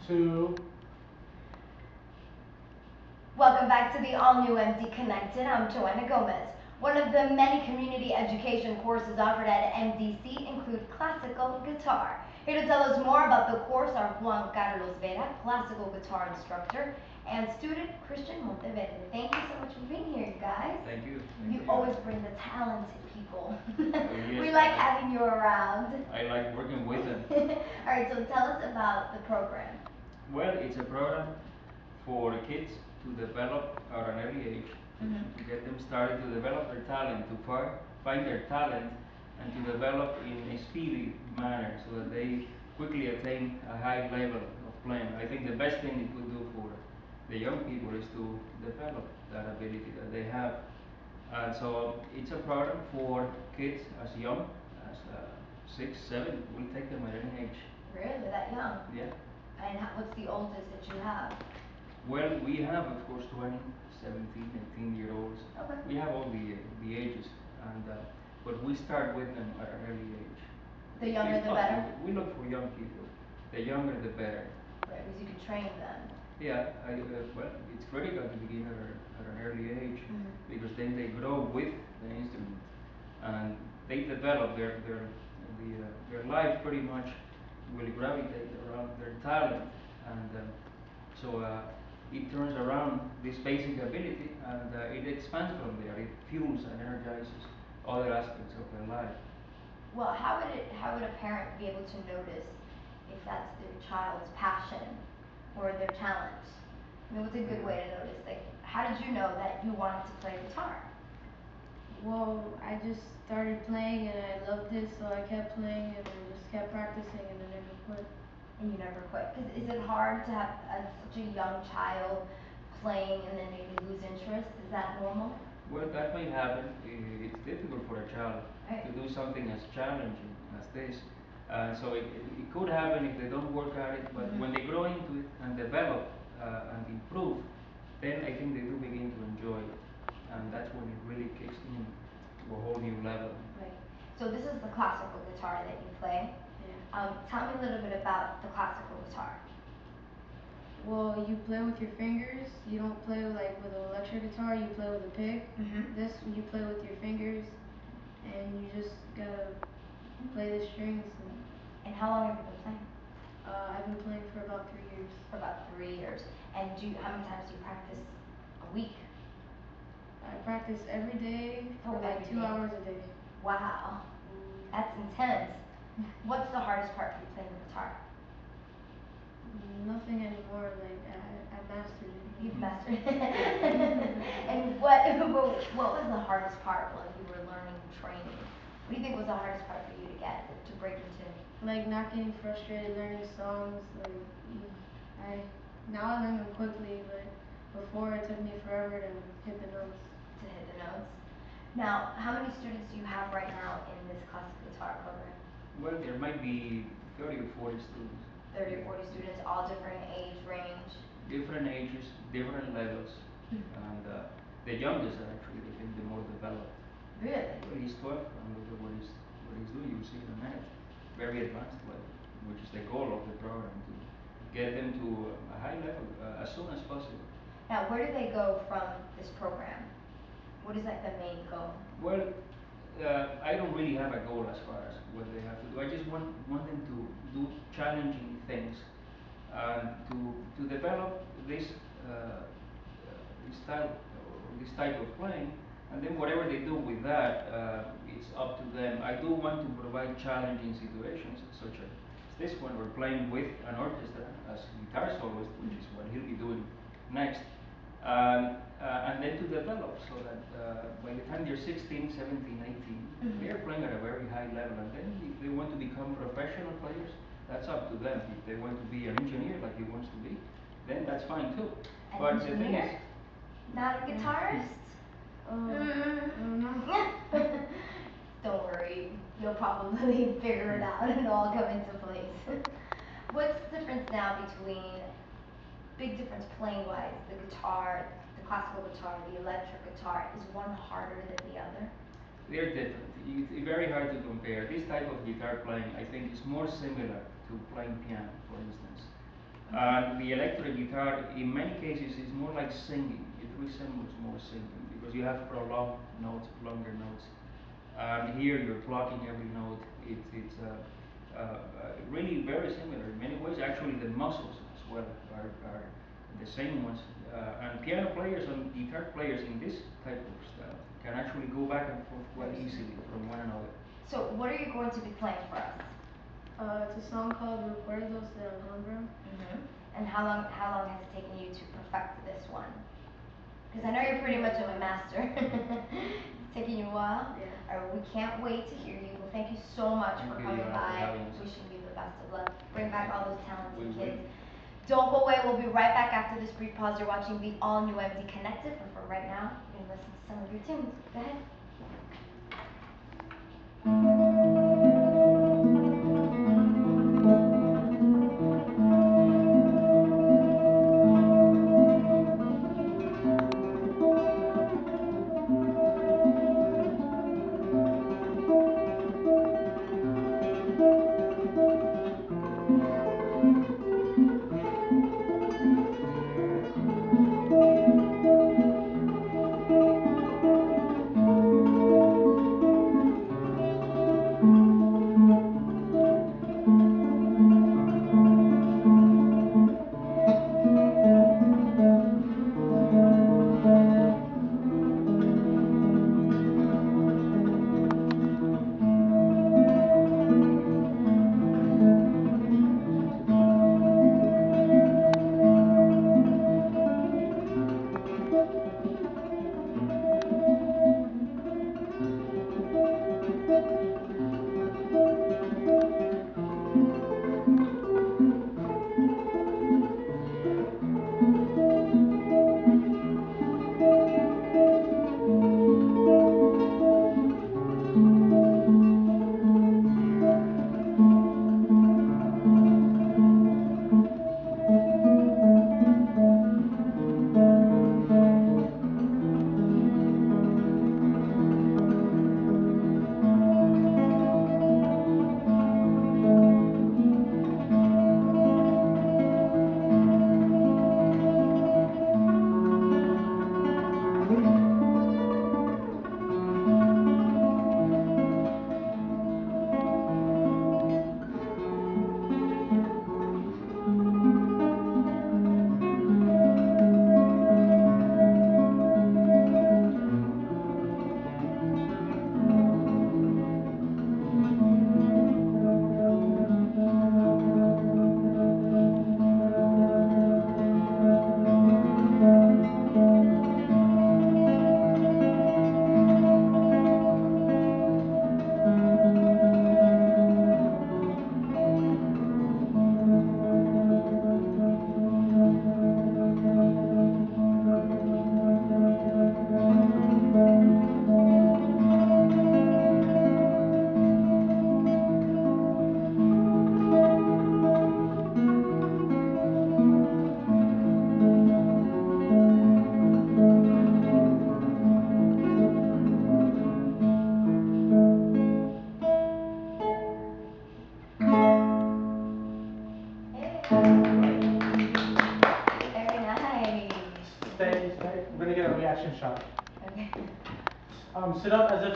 Two. Welcome back to the all-new MD Connected. I'm Joanna Gomez. One of the many community education courses offered at MDC include classical guitar. Here to tell us more about the course are Juan Carlos Vera, classical guitar instructor, and student Christian Monteverde. Thank you so much for being here, you guys. Thank you. You always bring the talented people. Yes, We like having you around. I like working with them. Alright, so tell us about the program. Well, it's a program for kids to develop at an early age, to get them started to develop their talent, to find their talent, and to develop in a speedy manner so that they quickly attain a high level of playing. I think the best thing you could do for the young people is to develop that ability that they have. And so it's a program for kids as young as 6, 7. We'll take them at any age. Really, that young? Yeah. And what's the oldest that you have? Well, we have, of course, 20, 17, 18-year-olds. Okay. We have all the ages, and but we start with them at an early age. The younger If the better? possible, we look for young people. The younger the better. Right, because you can train them. Yeah, well, it's critical to begin at an early age, because then they grow with the instrument, and they develop their life pretty much will gravitate around their talent, and so it turns around this basic ability, and it expands from there. It fuels and energizes other aspects of their life. Well, how would a parent be able to notice if that's their child's passion or their talent? I mean, what's a good way to notice? Like, how did you know that you wanted to play guitar? Well, I just started playing and I loved it, so I kept playing and I just kept practicing and I never quit. And you never quit. Is it hard to have such a young child playing and then maybe lose interest? Is that normal? Well, that may happen. It's difficult for a child to do something as challenging as this. So it could happen if they don't work at it, but when they grow into it and develop and improve, then I think they do begin to enjoy it. And that's when it really kicks in to a whole new level. Right. So this is the classical guitar that you play. Yeah. Tell me a little bit about the classical guitar. Well, you play with your fingers. You don't play like with an electric guitar. You play with a pick. This you play with your fingers, and you just gotta play the strings. And how long have you been playing? I've been playing for about 3 years. For about 3 years. And how many times do you practice a week? I practice every day for like every 2 day. hours a day. Wow, that's intense. What's the hardest part for you playing the guitar? Nothing anymore. Like I mastered it. You've mastered it. And what was the hardest part when you were learning and training? What do you think was the hardest part for you to get to break into? Like not getting frustrated learning songs. Like now I learn them quickly, but before it took me forever to hit the notes. To hit the notes. Now, how many students do you have right now in this classical guitar program? Well, there might be 30 or 40 students. 30 or 40 students, all different age range. Different ages, different levels, and the youngest are actually, I think, the more developed. Really? Well, he's 12, and look at what he's doing. You'll see in a minute. Very advanced level, which is the goal of the program, to get them to a high level as soon as possible. Now, where do they go from this program? What is like the main goal? Well, I don't really have a goal as far as what they have to do. I just want them to do challenging things, and to develop this style or this type of playing, and then whatever they do with that, it's up to them. I do want to provide challenging situations, such as this one. We're playing with an orchestra as guitar soloist, which is what he'll be doing next. And then to develop, so that by the time they're 16, 17, 18, they're playing at a very high level. And then if they want to become professional players, that's up to them. If they want to be an engineer like he wants to be, then that's fine too. An But engineer? the thing is, not a guitarist? No. Don't worry, you'll probably figure it out and it'll all come into place. What's the difference now between, big difference playing wise, the guitar, the classical guitar, the electric guitar? Is one harder than the other? they're different. It's very hard to compare. This type of guitar playing, I think, is more similar to playing piano, for instance. And the electric guitar, in many cases, is more like singing. It resembles more singing because you have prolonged notes, longer notes. And here you're plucking every note. It's really very similar in many ways. Actually, the muscles as well are the same ones. And piano players and guitar players in this type of style can actually go back and forth quite easily from one another. So what are you going to be playing for us? It's a song called Recuerdos de Alhambra. And how long has it taken you to perfect this one? Because I know you're pretty much of a master. It's taking you a while? Yeah. Alright, we can't wait to hear you. Well, thank you so much for coming for by. having us. Wishing you the best of luck. Bring back all those talented We will. kids. Don't go away. We'll be right back after this brief pause. You're watching the all-new MD Connected. But for right now, you're going to listen to some of your tunes. Go ahead. Very nice. Stay. We're gonna get a reaction shot. Okay. Sit up as if